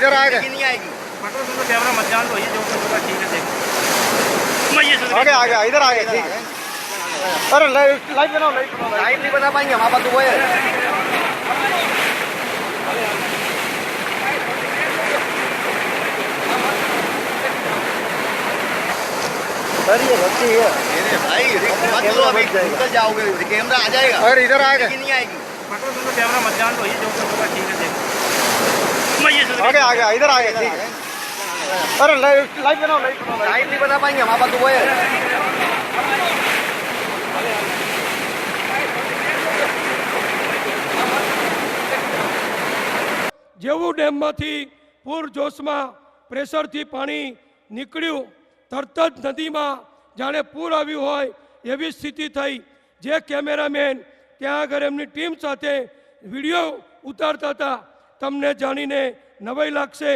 इधर आ गए नहीं आएगी कैमरा मत जान लो ये जो ठीक है देख मैं ये आ गया इधर आ गए ठीक है। अरे लाइट बनाओ लाइव नहीं बना पाएंगे हमारे पास तो वो है सर ये भक्ति है मेरे भाई मत लो अभी निकल जाओगे कैमरा आ जाएगा अरे इधर आ गए नहीं आएगी कैमरा मत जान लो ये जो ठीक है देख मैं ये आ गया इधर आ गए ठीक है। अरे लाइट बनाओ लाइव नहीं बना पाएंगे हमारे पास तो वो है જેવું ડેમમાંથી પૂરજોશમાં પ્રેશરથી પાણી નીકળ્યું તરત જ નદીમાં જાણે પૂર આવ્યું હોય એવી સ્થિતિ થઈ। જે કેમેરામેન ત્યાં આગળ એમની ટીમ સાથે વિડીયો ઉતારતા હતા તમને જાણીને નવાઈ લાગશે।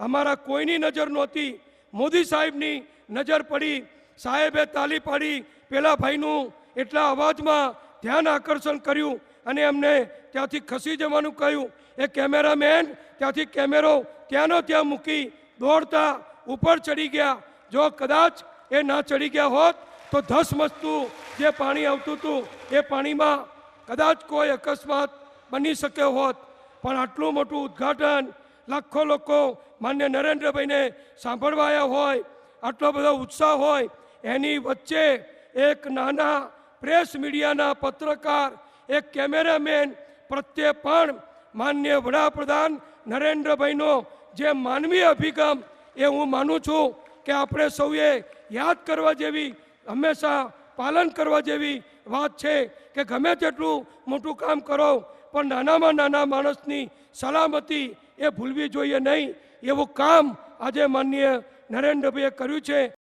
અમારા કોઈની નજર નહોતી, મોદી સાહેબની નજર પડી। સાહેબે તાલી પાડી પેલા ભાઈનું એટલા અવાજમાં ધ્યાન આકર્ષણ કર્યું અને એમને ત્યાંથી ખસી જવાનું કહ્યું। એ કેમેરામેન ત્યાંથી કેમેરો ત્યાંનો ત્યાં મૂકી દોડતા ઉપર ચડી ગયા। જો કદાચ એ ના ચડી ગયા હોત તો ધસમસતું જે પાણી આવતું હતું એ પાણીમાં કદાચ કોઈ અકસ્માત બની શક્યો હોત। પણ આટલું મોટું ઉદ્ઘાટન લાખો લોકો માન્ય નરેન્દ્રભાઈને સાંભળવા આવ્યા હોય, આટલો બધો ઉત્સાહ હોય, એની વચ્ચે એક નાના પ્રેસ મીડિયાના પત્રકાર એક કેમેરામેન પ્રત્યે પણ માન્ય વડાપ્રધાન નરેન્દ્રભાઈનો જે માનવીય અભિગમ એ હું માનું છું કે આપણે સૌએ યાદ કરવા જેવી, હંમેશા પાલન કરવા જેવી વાત છે કે ગમે તેટલું મોટું કામ કરો પણ નાનામાં નાના માણસની સલામતી એ ભૂલવી જોઈએ નહીં। એવું કામ આજે માનનીય નરેન્દ્રભાઈએ કર્યું છે।